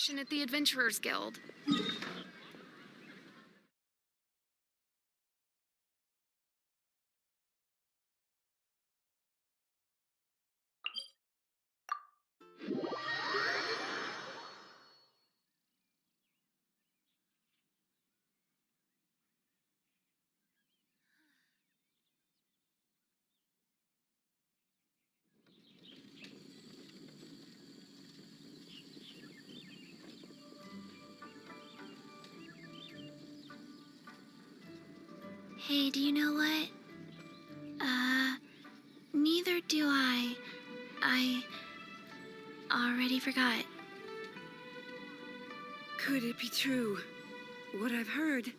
mission at the Adventurers Guild. Hey, do you know what? Neither do I. I already forgot. Could it be true? What I've heard?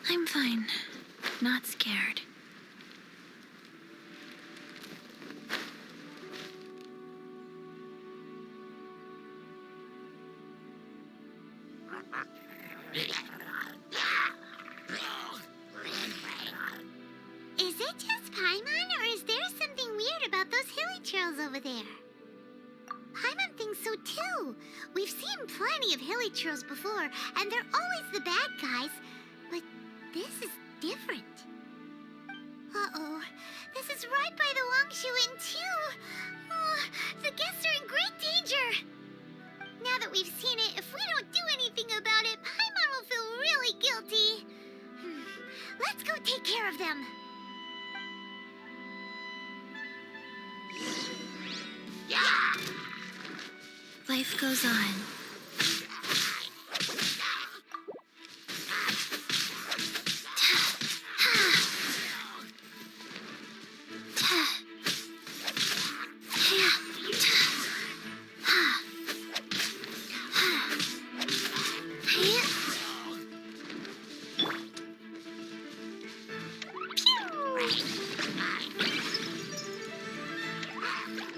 I'm fine. Not scared. Is it just Paimon, or is there something weird about those hilly trails over there? Paimon thinks so too. We've seen plenty of hilly trails before, and they're always the bad guys. But this is different. Uh-oh. This is right by the Wangshu Inn too. Oh, the guests are in great danger. Now that we've seen it, if we don't do anything about it, Paimon will feel really guilty. Let's go take care of them. Life goes on.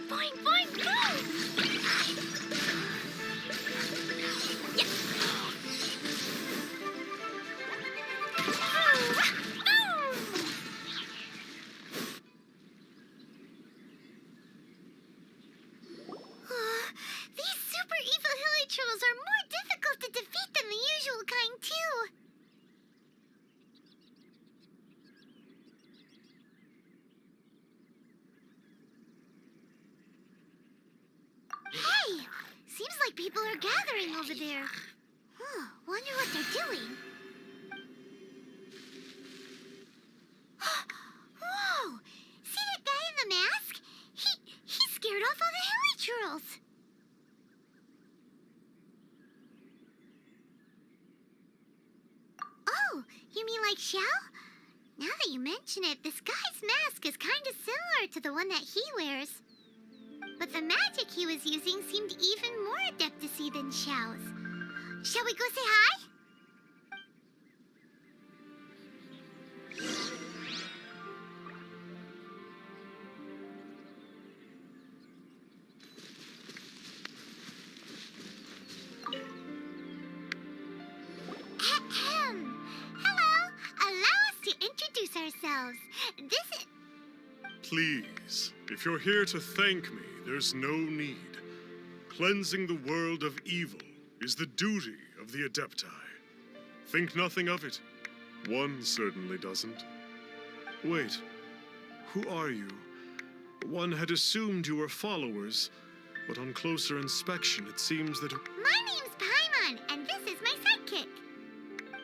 Boing, boing, boing! These super evil hilly trolls are more difficult to defeat than the usual kind, too. Hey! Seems like people are gathering over there. Wonder what they're doing. Whoa! See that guy in the mask? He scared off all the hilly trolls. Oh, you mean like Xiao? Now that you mention it, this guy's mask is kind of similar to the one that he wears. But the magic he was using seemed even more adepticey than Xiao's. Shall we go say hi? Ahem. Hello. Allow us to introduce ourselves. This is... Please, if you're here to thank me, there's no need. Cleansing the world of evil is the duty of the Adepti. Think nothing of it. One certainly doesn't. Wait, who are you? One had assumed you were followers, but on closer inspection it seems that... My name's Paimon, and this is my sidekick.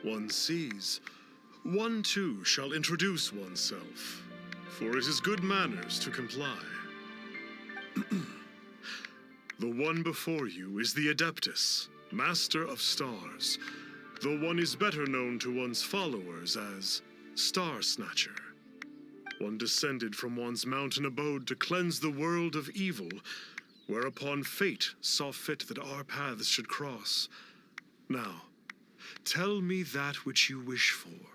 One sees. One too shall introduce oneself, for it is good manners to comply. The one before you is the Adeptus, Master of Stars, though one is better known to one's followers as Star Snatcher. One descended from one's mountain abode to cleanse the world of evil, whereupon fate saw fit that our paths should cross. Now, tell me that which you wish for.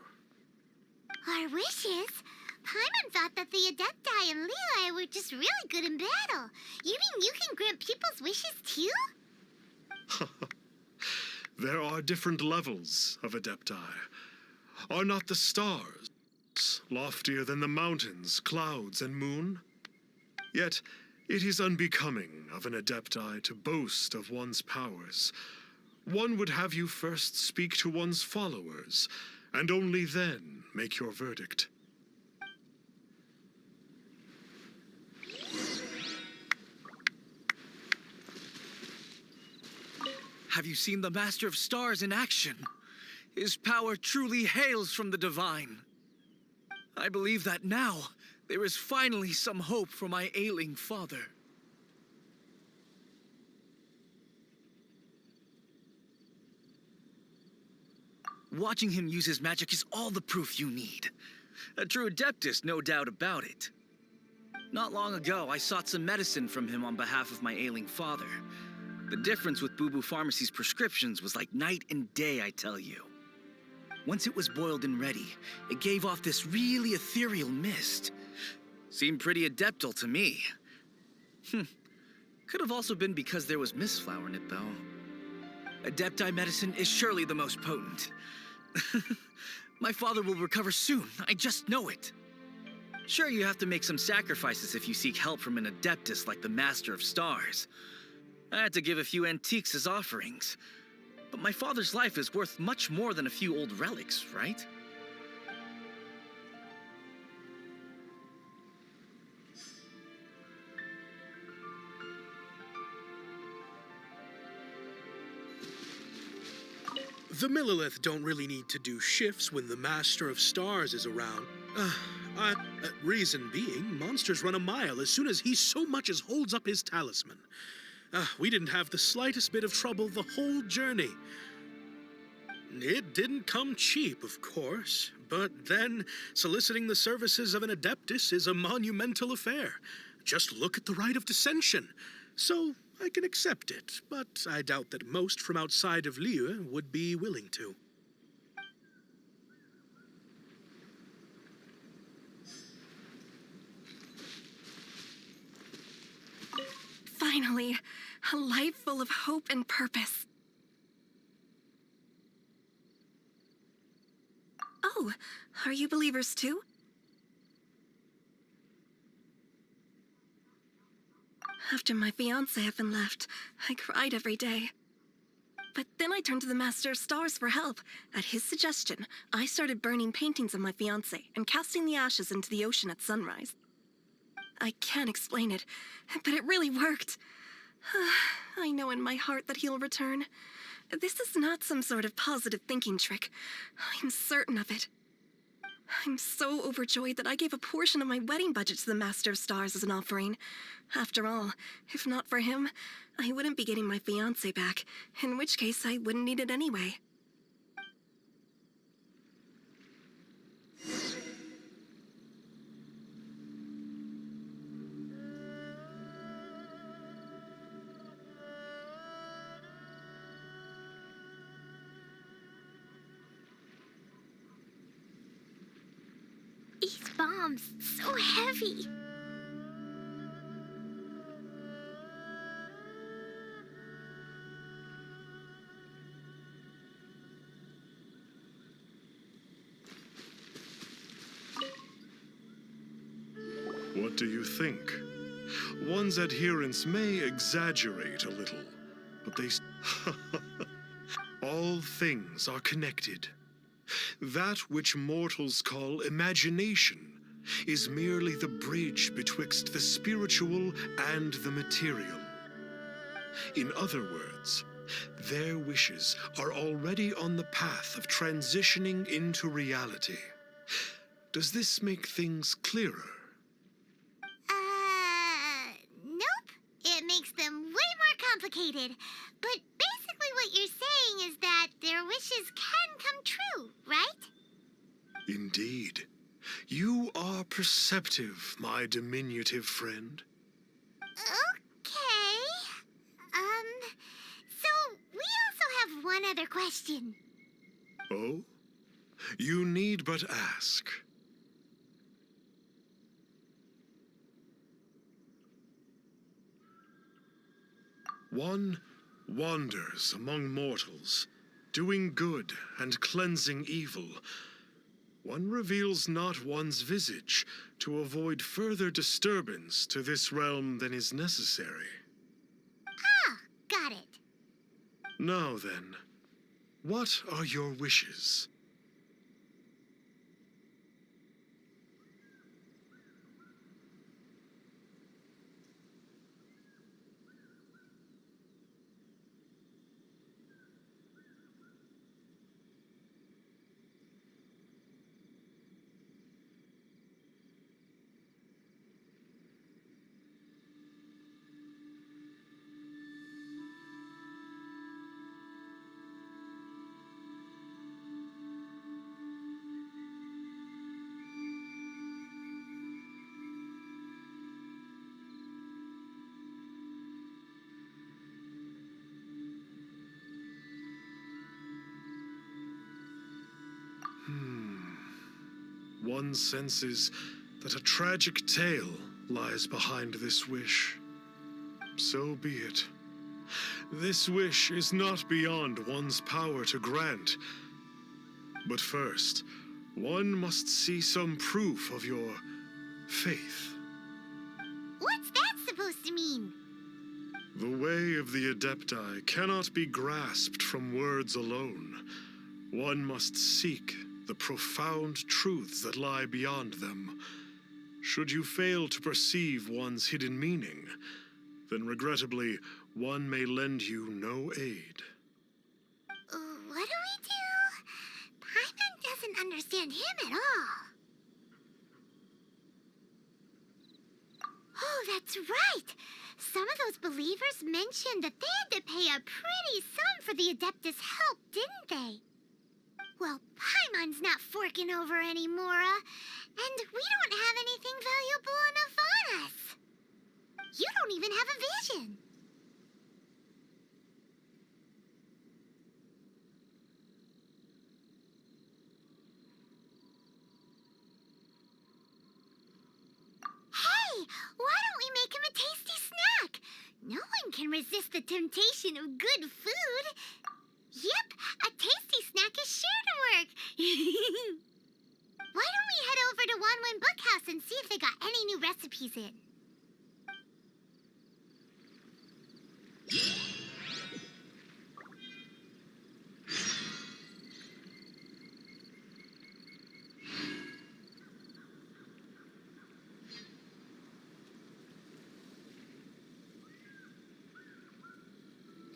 Our wishes? Paimon thought that the Adepti and Levi were just really good in battle. You mean you can grant people's wishes too? There are different levels of Adepti. Are not the stars loftier than the mountains, clouds, and moon? Yet it is unbecoming of an Adepti to boast of one's powers. One would have you first speak to one's followers, and only then make your verdict. Have you seen the Master of Stars in action? His power truly hails from the divine. I believe that now there is finally some hope for my ailing father. Watching him use his magic is all the proof you need. A true Adeptus, no doubt about it. Not long ago, I sought some medicine from him on behalf of my ailing father. The difference with Boo Boo Pharmacy's prescriptions was like night and day, I tell you. Once it was boiled and ready, it gave off this really ethereal mist. Seemed pretty adeptal to me. Could have also been because there was mistflower in it, though. Adepti medicine is surely the most potent. My father will recover soon, I just know it. Sure, you have to make some sacrifices if you seek help from an Adeptus like the Master of Stars. I had to give a few antiques as offerings. But my father's life is worth much more than a few old relics, right? The Millilith don't really need to do shifts when the Master of Stars is around. Reason being, monsters run a mile as soon as he so much as holds up his talisman. We didn't have the slightest bit of trouble the whole journey. It didn't come cheap, of course, but then soliciting the services of an Adeptus is a monumental affair. Just look at the Rite of Dissension. So I can accept it, but I doubt that most from outside of Liyue would be willing to. Finally, a life full of hope and purpose. Oh, are you believers too? After my fiancé had been left, I cried every day. But then I turned to the Master of Stars for help. At his suggestion, I started burning paintings of my fiancé and casting the ashes into the ocean at sunrise. I can't explain it, but it really worked. I know in my heart that he'll return. This is not some sort of positive thinking trick. I'm certain of it. I'm so overjoyed that I gave a portion of my wedding budget to the Master of Stars as an offering. After all, if not for him, I wouldn't be getting my fiancé back, in which case I wouldn't need it anyway. These bombs, so heavy. What do you think? One's adherents may exaggerate a little, but they... All things are connected. That which mortals call imagination is merely the bridge betwixt the spiritual and the material. In other words, their wishes are already on the path of transitioning into reality. Does this make things clearer? Nope. It makes them way more complicated. But basically what you're saying is that their wishes can come true, right? Indeed. You are perceptive, my diminutive friend. Okay. So we also have one other question. Oh? You need but ask. One wanders among mortals, doing good and cleansing evil, one reveals not one's visage to avoid further disturbance to this realm than is necessary. Ah, got it. Now then, what are your wishes? One senses that a tragic tale lies behind this wish. So be it. This wish is not beyond one's power to grant. But first, one must see some proof of your faith. What's that supposed to mean? The way of the Adepti cannot be grasped from words alone. One must seek the profound truths that lie beyond them. Should you fail to perceive one's hidden meaning, then regrettably, one may lend you no aid. What do we do? Paimon doesn't understand him at all. Oh, that's right! Some of those believers mentioned that they had to pay a pretty sum for the Adeptus' help, didn't they? Well, Paimon's not forking over anymore, and we don't have anything valuable enough on us. You don't even have a vision. Hey, why don't we make him a tasty snack? No one can resist the temptation of good food. Yep, a tasty snack is sure to work. Why don't we head over to Wanwen Bookhouse and see if they got any new recipes in?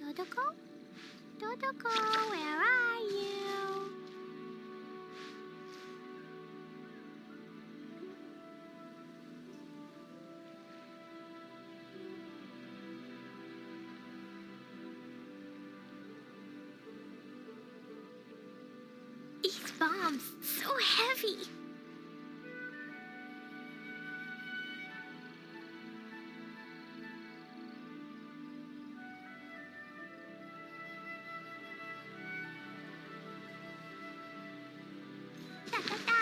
Dodoko? Dodoko, where are you? These bombs, so heavy. Da, da, da.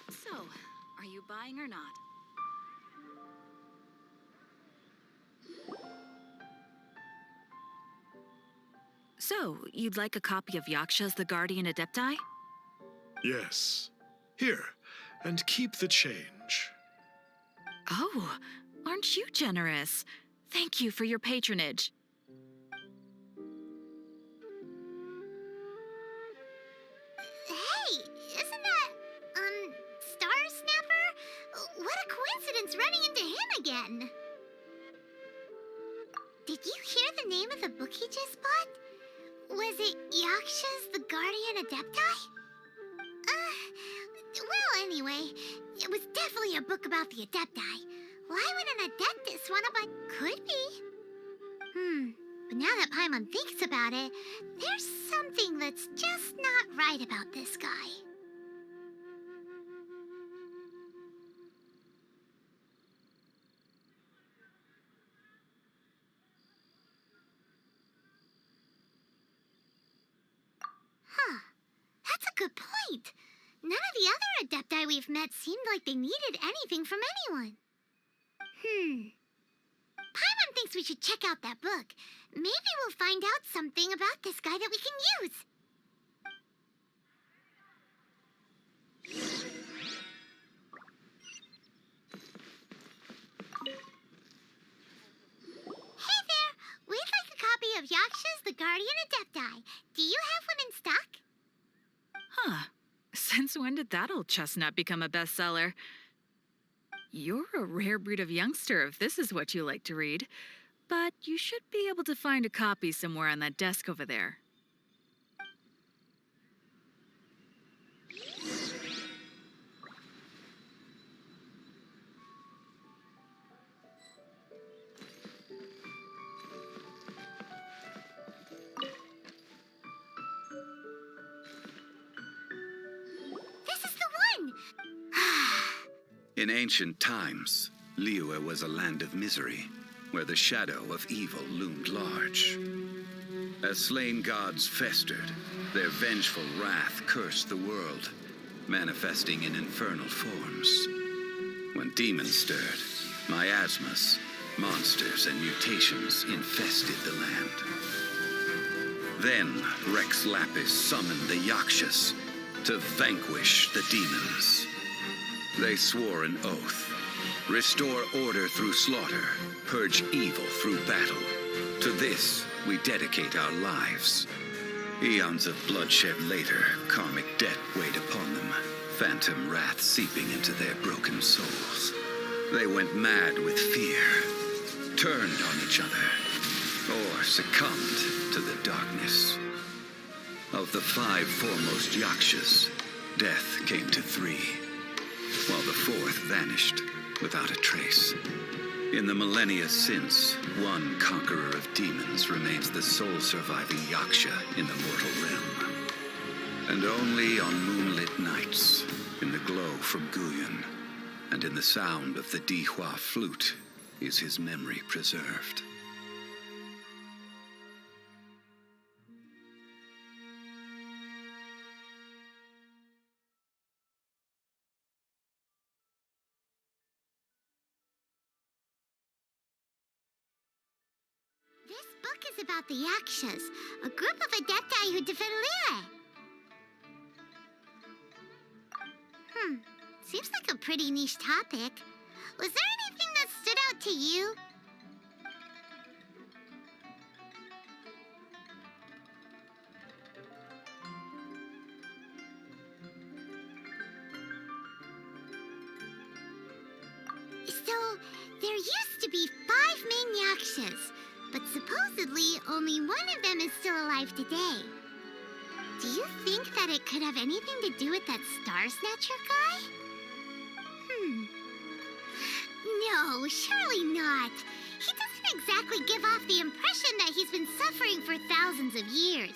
So, are you buying or not? So, you'd like a copy of Yaksha's The Guardian Adepti? Yes. Here, and keep the change. Oh, aren't you generous? Thank you for your patronage. again. Did you hear the name of the book he just bought? Was it Yaksha's The Guardian Adepti? Well, anyway, it was definitely a book about the Adepti. Why would an Adeptus want to buy... Could be. But now that Paimon thinks about it, there's something that's just not right about this guy. Huh. That's a good point. None of the other Adepti we've met seemed like they needed anything from anyone. Paimon thinks we should check out that book. Maybe we'll find out something about this guy that we can use. Hey there! We'd like a copy of Yaksha's The Guardian Adepti. Do you have one in stock? Huh. Since when did that old chestnut become a bestseller? You're a rare breed of youngster if this is what you like to read. But you should be able to find a copy somewhere on that desk over there. This is the one! In ancient times, Liyue was a land of misery, where the shadow of evil loomed large. As slain gods festered, their vengeful wrath cursed the world, manifesting in infernal forms. When demons stirred, miasmas, monsters, and mutations infested the land. Then Rex Lapis summoned the Yakshas to vanquish the demons. They swore an oath: restore order through slaughter, purge evil through battle. To this, we dedicate our lives. Eons of bloodshed later, karmic debt weighed upon them, phantom wrath seeping into their broken souls. They went mad with fear, turned on each other, or succumbed to the darkness. Of the 5 foremost Yakshas, death came to 3, while the 4th vanished without a trace. In the millennia since, one conqueror of demons remains the sole surviving Yaksha in the mortal realm. And only on moonlit nights, in the glow from Guyon, and in the sound of the Dihua flute, is his memory preserved. This book is about the Yakshas, a group of Adepti who defend Liyue. Seems like a pretty niche topic. Was there anything that stood out to you? So, there used to be 5 main Yakshas, but supposedly only one of them is still alive today. Do you think that it could have anything to do with that Star Snatcher guy? No, surely not. He doesn't exactly give off the impression that he's been suffering for thousands of years.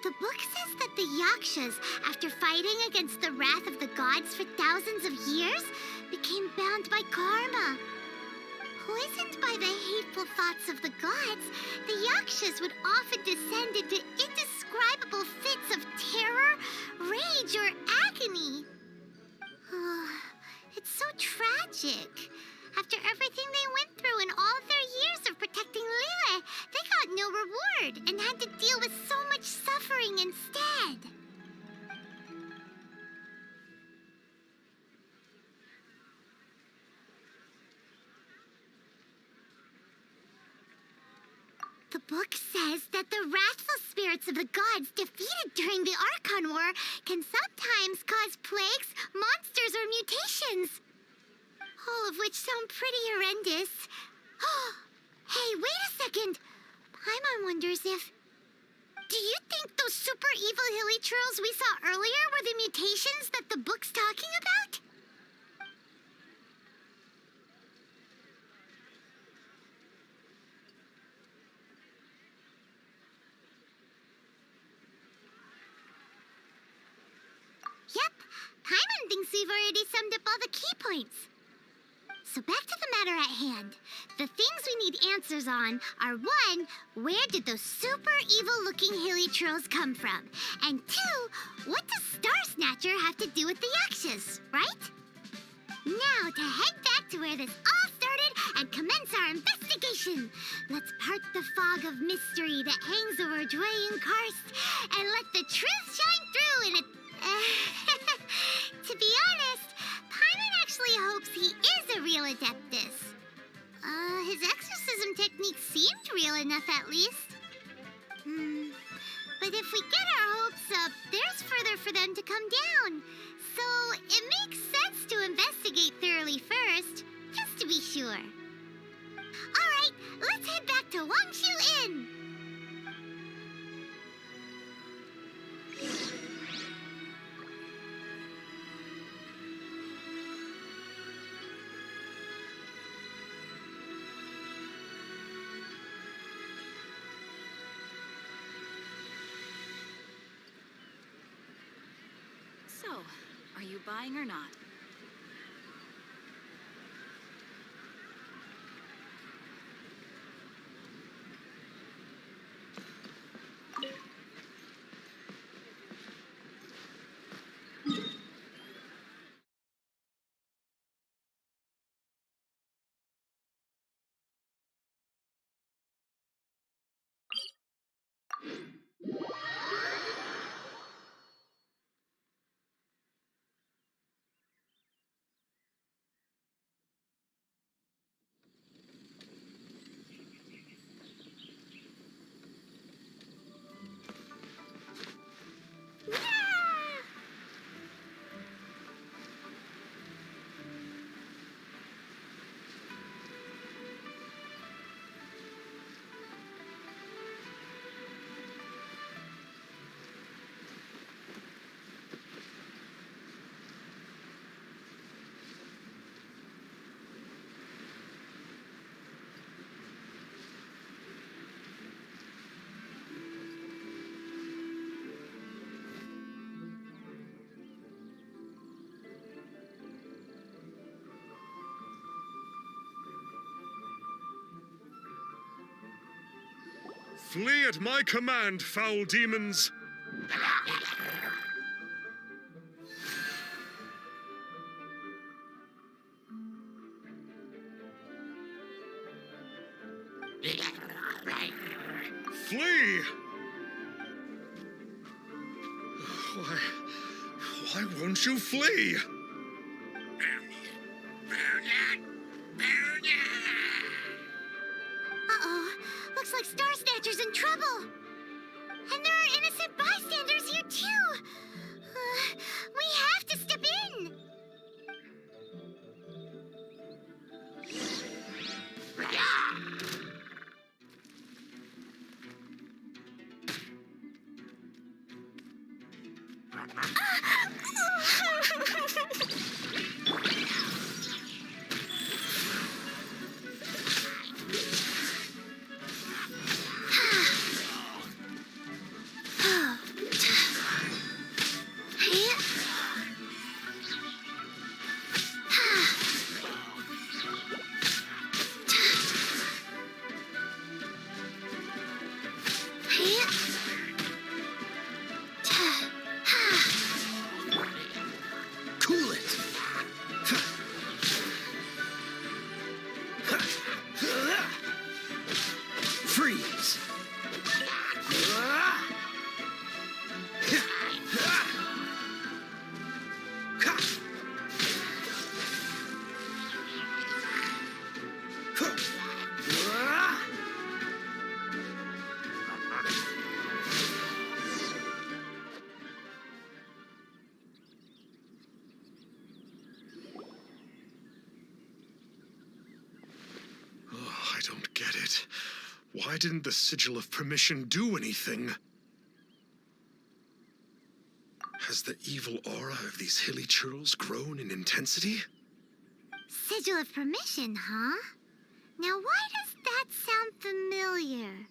The book says that the Yakshas, after fighting against the wrath of the gods for thousands of years, became bound by karma. Poisoned by the hateful thoughts of the gods, the Yakshas would often descend into indescribable fits of terror, rage, or agony. It's so tragic. After everything they went through in all of their years of protecting Liyue, they got no reward and had to deal with so much suffering instead. book says that the wrathful spirits of the gods defeated during the Archon War can sometimes cause plagues, monsters, or mutations. All of which sound pretty horrendous. Hey, wait a second. Paimon wonders if... Do you think those super evil hilly churls we saw earlier were the mutations that the book's talking about? Yep, Paimon thinks we've already summed up all the key points. So back to the matter at hand. The things we need answers on are 1, where did those super evil-looking hilly trolls come from? And 2, what does Star Snatcher have to do with the Yakshas, right? Now to head back to where this all started and commence our investigation. Let's part the fog of mystery that hangs over Dwayne Karst and let the truth shine through in a... To be honest, Paimon actually hopes he is a real Adeptus. His exorcism technique seemed real enough at least. But if we get our hopes up, there's further for them to come down. So it makes sense to investigate thoroughly first, just to be sure. Alright, let's head back to Wangshu Inn. So, are you buying or not? Flee at my command, foul demons! Flee! Why won't you flee? Uh-oh, looks like Star Snatcher's in trouble. And there are innocent bystanders here too. We have to step in. Cool it! Freeze! Why didn't the Sigil of Permission do anything? Has the evil aura of these hilly churls grown in intensity? Sigil of Permission, huh? Now why does that sound familiar?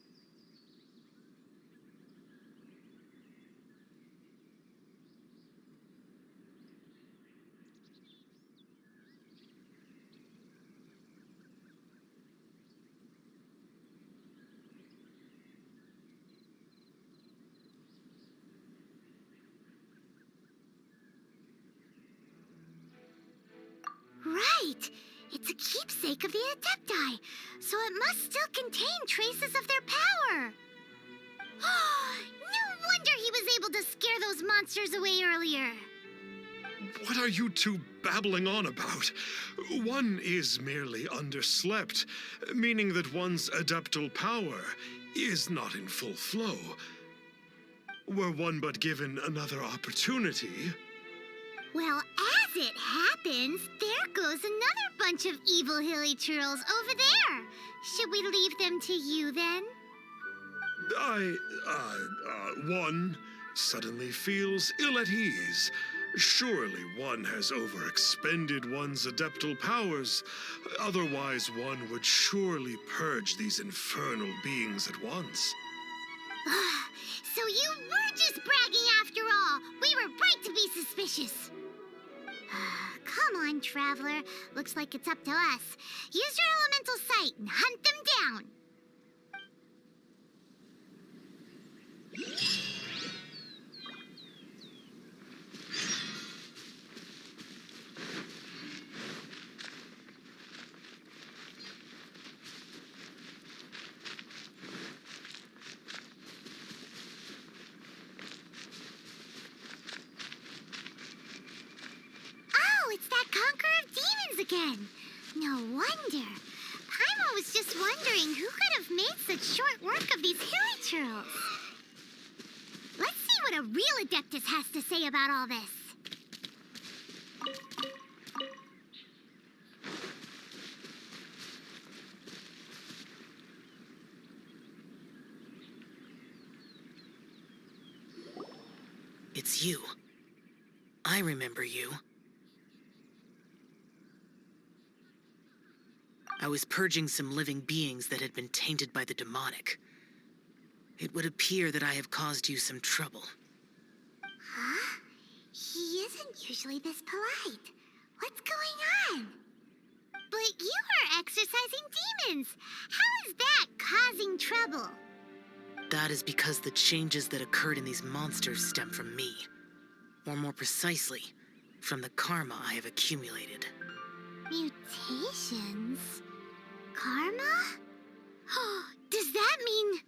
Right! It's a keepsake of the Adepti, so it must still contain traces of their power. No wonder he was able to scare those monsters away earlier. What are you two babbling on about? One is merely underslept, meaning that one's adeptal power is not in full flow. Were one but given another opportunity... Well, as it happens, there goes another bunch of evil hilly churls over there. Should we leave them to you then? One suddenly feels ill at ease. Surely one has overexpended one's adeptal powers. Otherwise, one would surely purge these infernal beings at once. So you were just bragging after all. We were right to be suspicious. Come on, Traveler. Looks like it's up to us. Use your elemental sight and hunt them down. It's that Conqueror of Demons again. No wonder. Paimon was just wondering who could have made such short work of these hilly churls. Let's see what a real Adeptus has to say about all this. It's you. I remember you. I was purging some living beings that had been tainted by the demonic. It would appear that I have caused you some trouble. Huh? He isn't usually this polite. What's going on? But you are exorcising demons. How is that causing trouble? That is because the changes that occurred in these monsters stem from me. Or more precisely, from the karma I have accumulated. Mutations? Karma? Does that mean...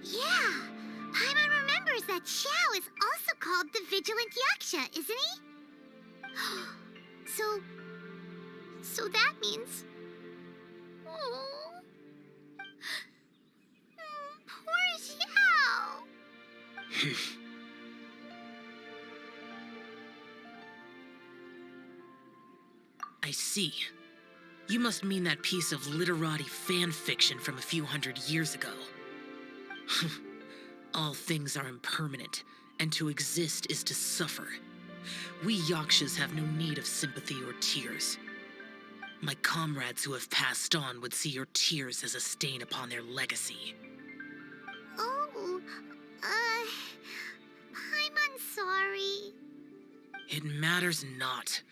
Yeah! Paimon remembers that Xiao is also called the Vigilant Yaksha, isn't he? So that means... Oh... Poor Xiao! I see. You must mean that piece of literati fan fiction from a few hundred years ago. All things are impermanent, and to exist is to suffer. We Yakshas have no need of sympathy or tears. My comrades who have passed on would see your tears as a stain upon their legacy. Oh, I'm sorry. It matters not.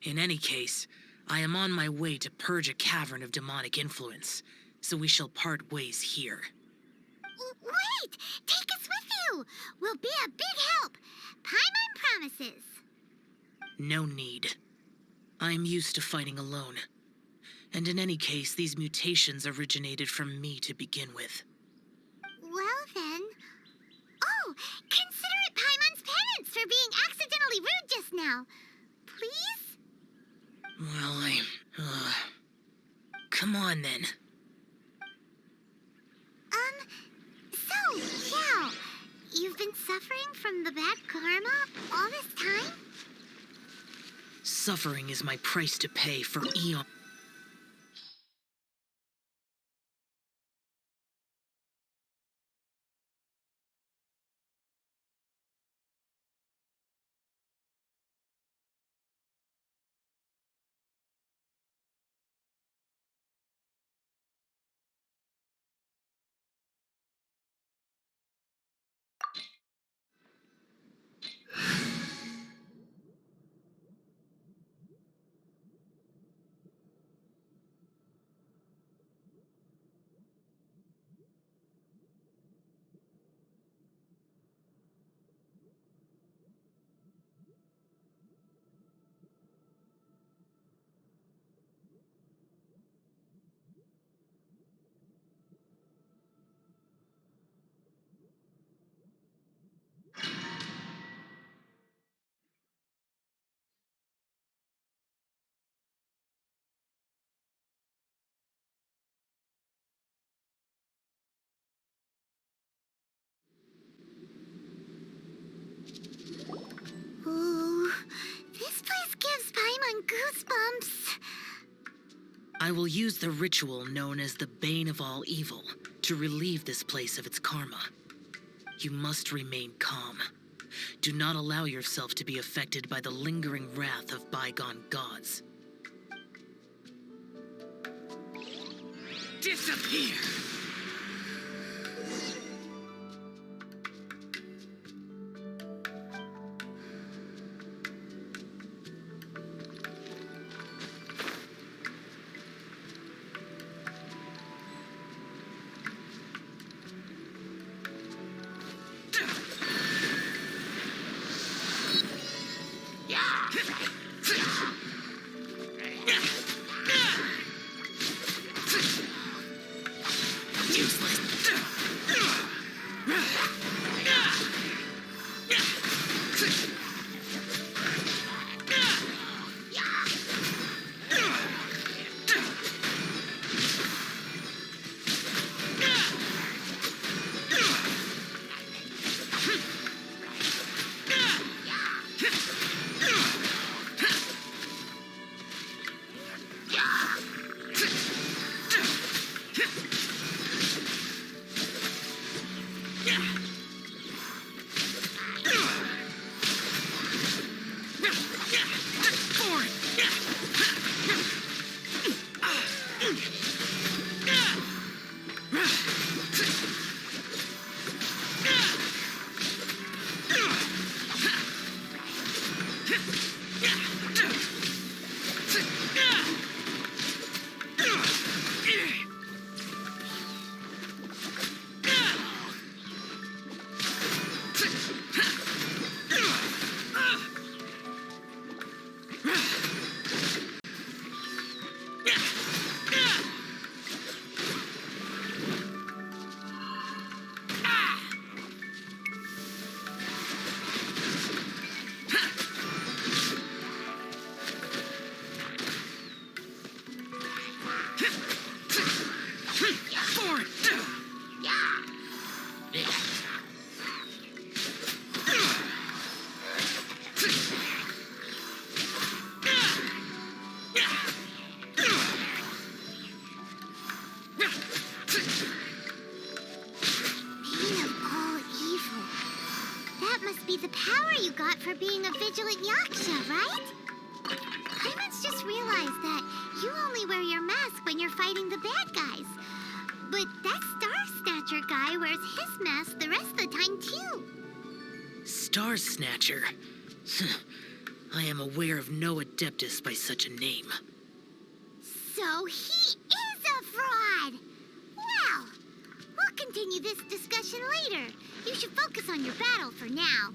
In any case, I am on my way to purge a cavern of demonic influence, so we shall part ways here. Wait! Take us with you! We'll be a big help! Paimon promises! No need. I am used to fighting alone. And in any case, these mutations originated from me to begin with. Well then... Oh! Consider it Paimon's penance for being accidentally rude just now. Please? Well, come on then. So, Xiao, you've been suffering from the bad karma all this time? Suffering is my price to pay for eon. Ooh, this place gives Paimon goosebumps. I will use the ritual known as the Bane of All Evil to relieve this place of its karma. You must remain calm. Do not allow yourself to be affected by the lingering wrath of bygone gods. Disappear! For being a vigilant Yaksha, right? Paimon's just realized that you only wear your mask when you're fighting the bad guys. But that Star Snatcher guy wears his mask the rest of the time, too. Star Snatcher? I am aware of no Adeptus by such a name. So he is a fraud! Well, we'll continue this discussion later. You should focus on your battle for now.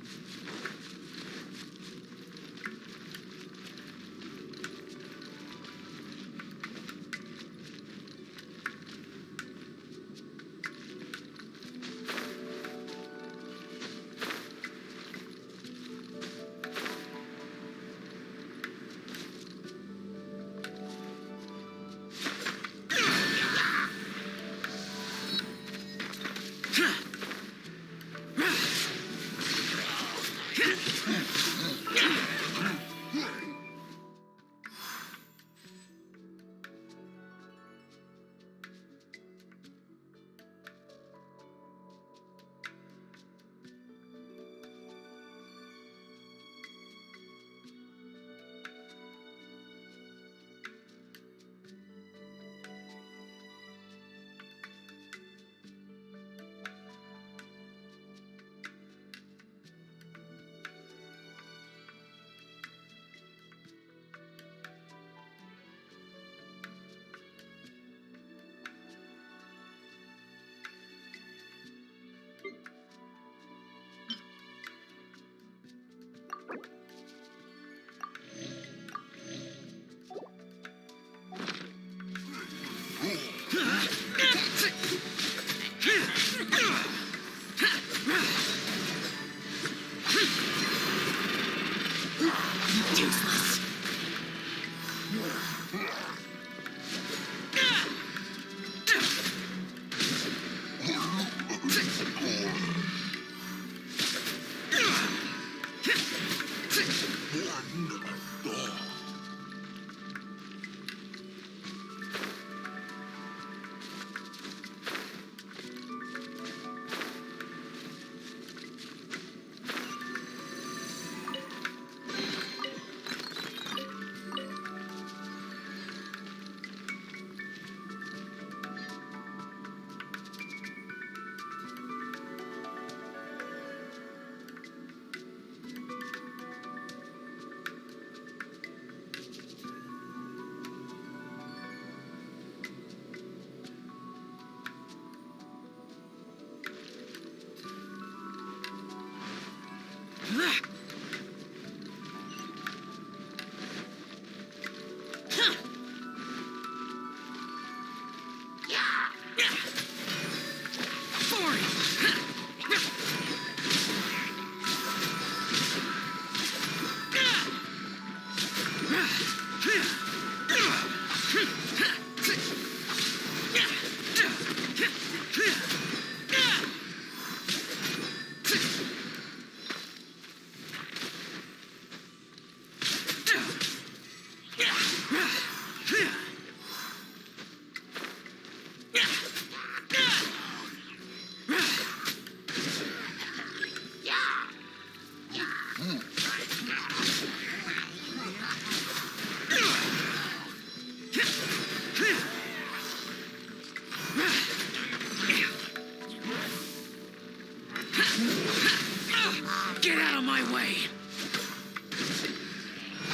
way.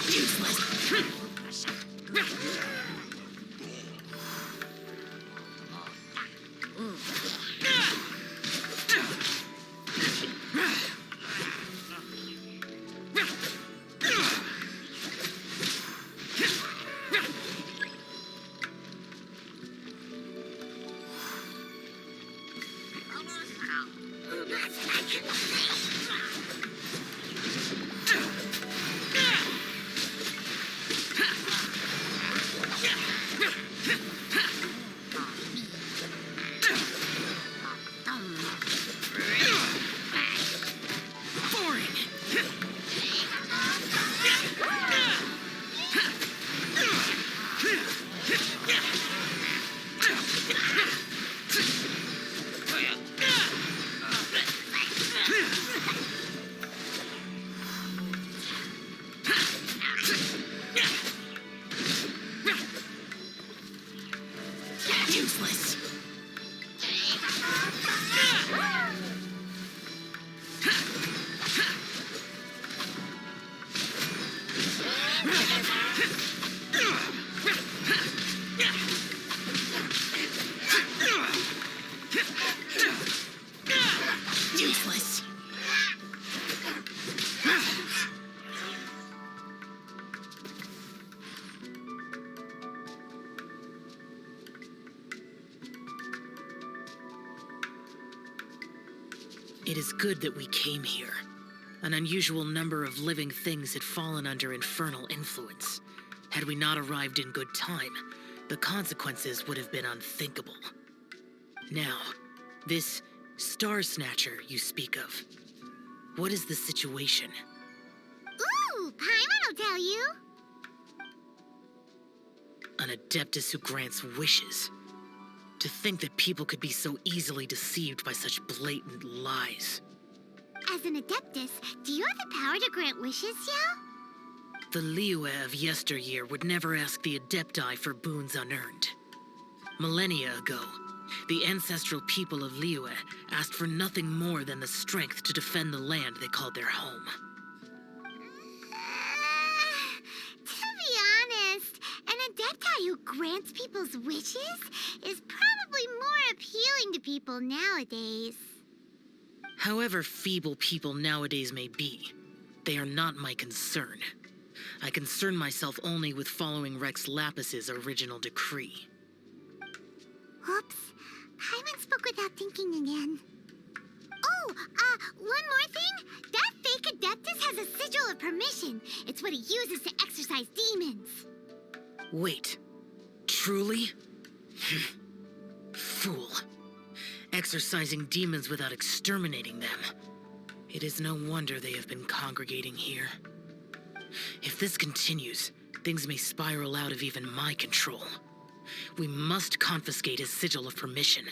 Useless. Useless. Useless. It is good that we came here. An unusual number of living things had fallen under infernal influence. Had we not arrived in good time, the consequences would have been unthinkable. Now, this Star Snatcher you speak of, what is the situation? Ooh, Paimon will tell you. An Adeptus who grants wishes. To think that people could be so easily deceived by such blatant lies. As an Adeptus, do you have the power to grant wishes, Xiao? The Liyue of yesteryear would never ask the Adepti for boons unearned. Millennia ago, the ancestral people of Liyue asked for nothing more than the strength to defend the land they called their home. To be honest, an Adepti who grants people's wishes is probably more appealing to people nowadays. However feeble people nowadays may be, they are not my concern. I concern myself only with following Rex Lapis's original decree. Oops. Paimon spoke without thinking again. Oh, one more thing. That fake Adeptus has a sigil of permission. It's what he uses to exorcise demons. Wait, truly? Fool. Exorcising demons without exterminating them. It is no wonder they have been congregating here. If this continues, things may spiral out of even my control. We must confiscate his sigil of permission.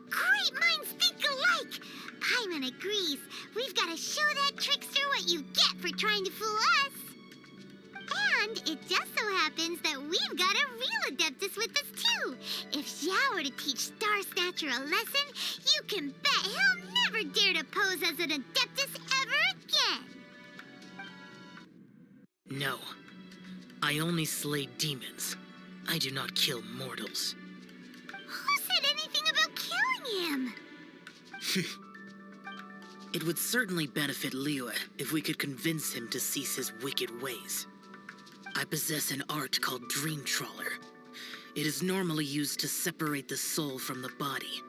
Great minds think alike! Paimon agrees. We've got to show that trickster what you get for trying to fool us. And it just so happens that we've got a real Adeptus with us too. If Xiao were to teach Star Snatcher a lesson, you can bet he'll never dare to pose as an Adeptus ever again. No. I only slay demons. I do not kill mortals. Who said anything about killing him? It would certainly benefit Liyue if we could convince him to cease his wicked ways. I possess an art called Dream Trawler. It is normally used to separate the soul from the body,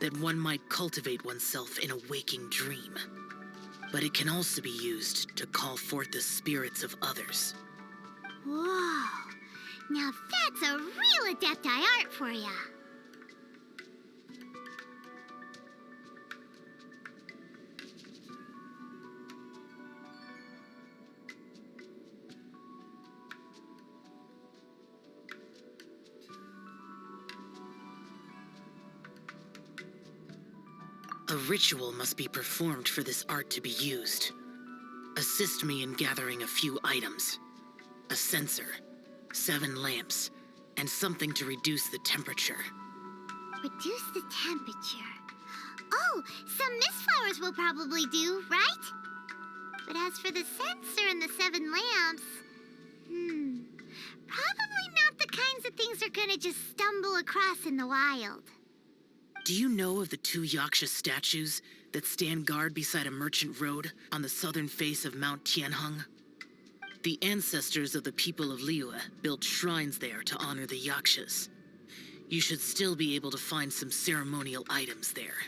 that one might cultivate oneself in a waking dream. But it can also be used to call forth the spirits of others. Whoa. Now that's a real Adepti art for ya. A ritual must be performed for this art to be used. Assist me in gathering a few items. A censer, 7 lamps, and something to reduce the temperature. Reduce the temperature. Oh, some mist flowers will probably do, right? But as for the censer and the 7 lamps, probably not the kinds of things they're gonna just stumble across in the wild. Do you know of the 2 Yaksha statues that stand guard beside a merchant road on the southern face of Mount Tianheng? The ancestors of the people of Liyue built shrines there to honor the Yakshas. You should still be able to find some ceremonial items there.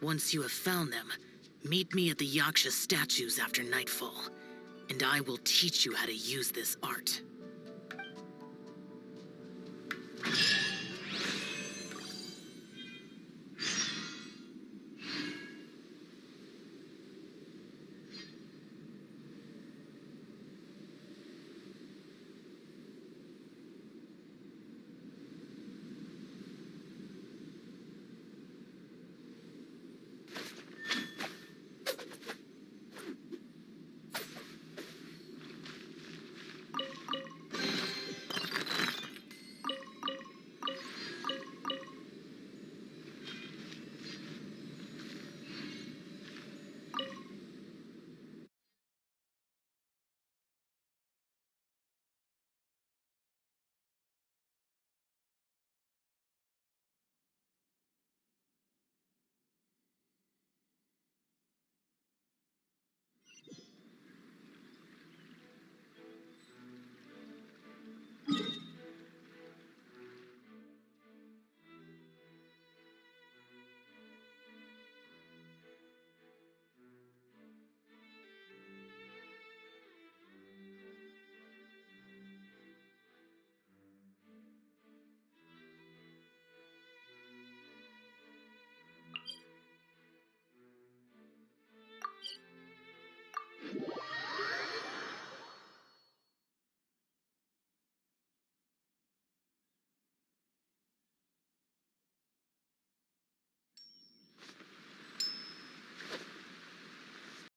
Once you have found them, meet me at the Yaksha statues after nightfall, and I will teach you how to use this art.